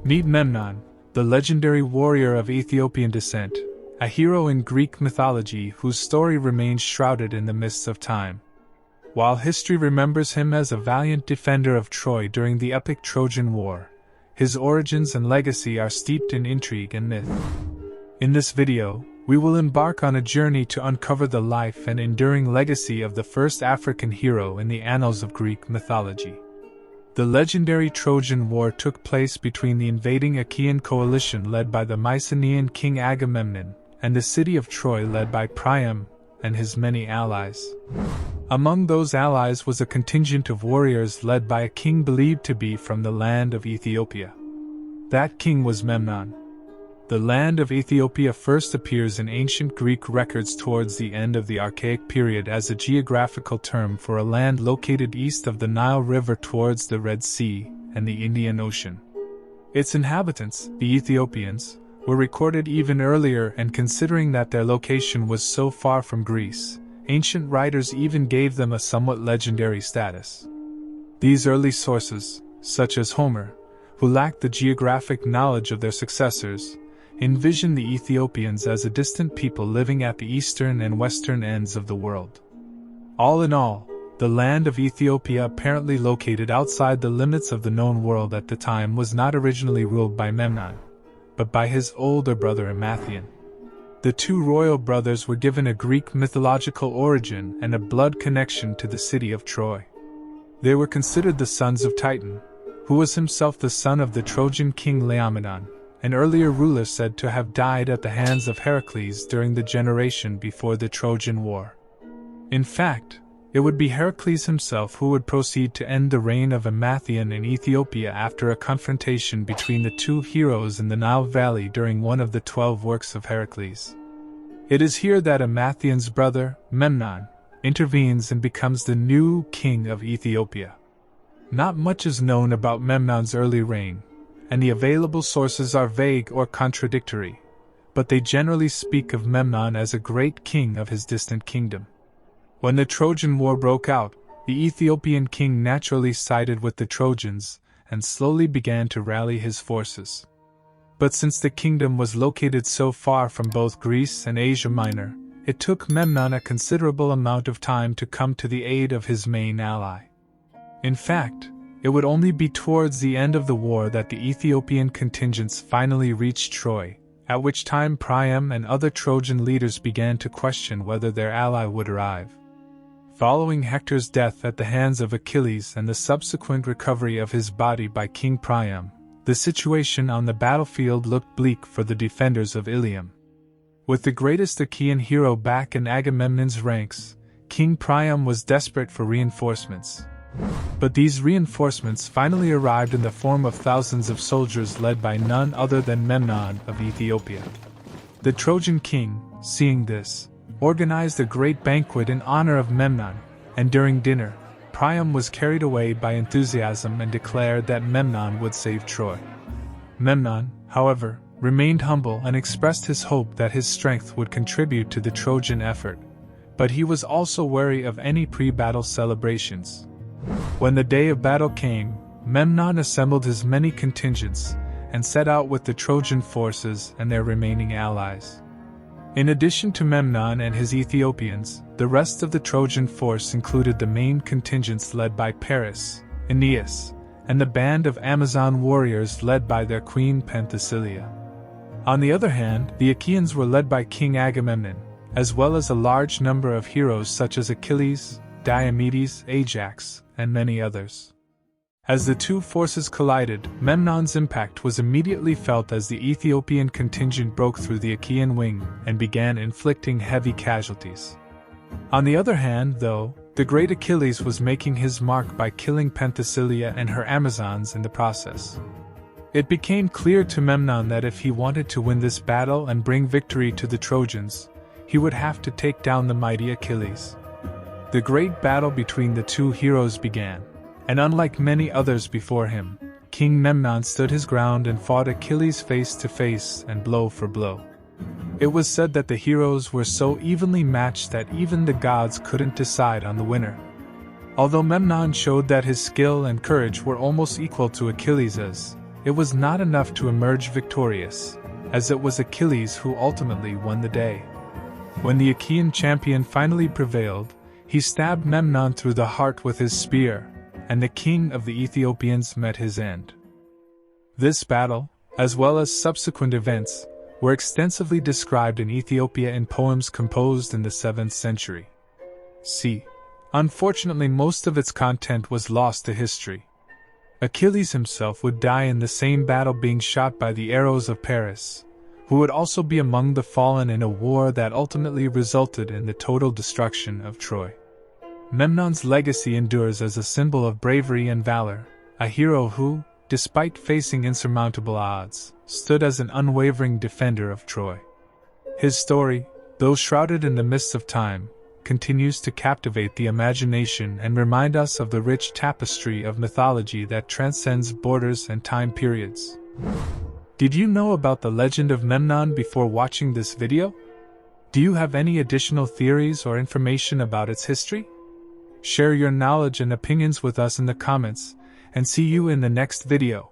Meet Memnon, the legendary warrior of Ethiopian descent, a hero in Greek mythology whose story remains shrouded in the mists of time. While history remembers him as a valiant defender of Troy during the epic Trojan War, his origins and legacy are steeped in intrigue and myth. In this video, we will embark on a journey to uncover the life and enduring legacy of the first African hero in the annals of Greek mythology. The legendary Trojan War took place between the invading Achaean coalition led by the Mycenaean king Agamemnon and the city of Troy led by Priam and his many allies. Among those allies was a contingent of warriors led by a king believed to be from the land of Ethiopia. That king was Memnon. The land of Ethiopia first appears in ancient Greek records towards the end of the Archaic period as a geographical term for a land located east of the Nile River towards the Red Sea and the Indian Ocean. Its inhabitants, the Ethiopians, were recorded even earlier, and considering that their location was so far from Greece, ancient writers even gave them a somewhat legendary status. These early sources, such as Homer, who lacked the geographic knowledge of their successors, envision the Ethiopians as a distant people living at the eastern and western ends of the world. All in all, the land of Ethiopia, apparently located outside the limits of the known world at the time, was not originally ruled by Memnon, but by his older brother Amathion. The two royal brothers were given a Greek mythological origin and a blood connection to the city of Troy. They were considered the sons of Titan, who was himself the son of the Trojan king Laomedon, an earlier ruler said to have died at the hands of Heracles during the generation before the Trojan War. In fact, it would be Heracles himself who would proceed to end the reign of Amathion in Ethiopia after a confrontation between the two heroes in the Nile Valley during one of the 12 works of Heracles. It is here that Amathion's brother, Memnon, intervenes and becomes the new king of Ethiopia. Not much is known about Memnon's early reign, and the available sources are vague or contradictory, but they generally speak of Memnon as a great king of his distant kingdom. When the Trojan War broke out, the Ethiopian king naturally sided with the Trojans and slowly began to rally his forces. But since the kingdom was located so far from both Greece and Asia Minor, it took Memnon a considerable amount of time to come to the aid of his main ally. In fact, it would only be towards the end of the war that the Ethiopian contingents finally reached Troy, at which time Priam and other Trojan leaders began to question whether their ally would arrive. Following Hector's death at the hands of Achilles and the subsequent recovery of his body by King Priam, the situation on the battlefield looked bleak for the defenders of Ilium. With the greatest Achaean hero back in Agamemnon's ranks, King Priam was desperate for reinforcements. But these reinforcements finally arrived in the form of thousands of soldiers led by none other than Memnon of Ethiopia. The Trojan king, seeing this, organized a great banquet in honor of Memnon, and during dinner, Priam was carried away by enthusiasm and declared that Memnon would save Troy. Memnon, however, remained humble and expressed his hope that his strength would contribute to the Trojan effort, but he was also wary of any pre-battle celebrations. When the day of battle came, Memnon assembled his many contingents and set out with the Trojan forces and their remaining allies. In addition to Memnon and his Ethiopians, the rest of the Trojan force included the main contingents led by Paris, Aeneas, and the band of Amazon warriors led by their queen Penthesilea. On the other hand, the Achaeans were led by King Agamemnon, as well as a large number of heroes such as Achilles, Diomedes, Ajax, and many others. As the two forces collided, Memnon's impact was immediately felt as the Ethiopian contingent broke through the Achaean wing and began inflicting heavy casualties. On the other hand, though, the great Achilles was making his mark by killing Penthesilea and her Amazons in the process. It became clear to Memnon that if he wanted to win this battle and bring victory to the Trojans, he would have to take down the mighty Achilles. The great battle between the two heroes began, and unlike many others before him, King Memnon stood his ground and fought Achilles face to face and blow for blow. It was said that the heroes were so evenly matched that even the gods couldn't decide on the winner. Although Memnon showed that his skill and courage were almost equal to Achilles', it was not enough to emerge victorious, as it was Achilles who ultimately won the day. When the Achaean champion finally prevailed, he stabbed Memnon through the heart with his spear, and the king of the Ethiopians met his end. This battle, as well as subsequent events, were extensively described in Ethiopia in poems composed in the 7th century. Unfortunately, most of its content was lost to history. Achilles himself would die in the same battle, being shot by the arrows of Paris, who would also be among the fallen in a war that ultimately resulted in the total destruction of Troy. Memnon's legacy endures as a symbol of bravery and valor, a hero who, despite facing insurmountable odds, stood as an unwavering defender of Troy. His story, though shrouded in the mists of time, continues to captivate the imagination and remind us of the rich tapestry of mythology that transcends borders and time periods. Did you know about the legend of Memnon before watching this video? Do you have any additional theories or information about its history? Share your knowledge and opinions with us in the comments, and see you in the next video.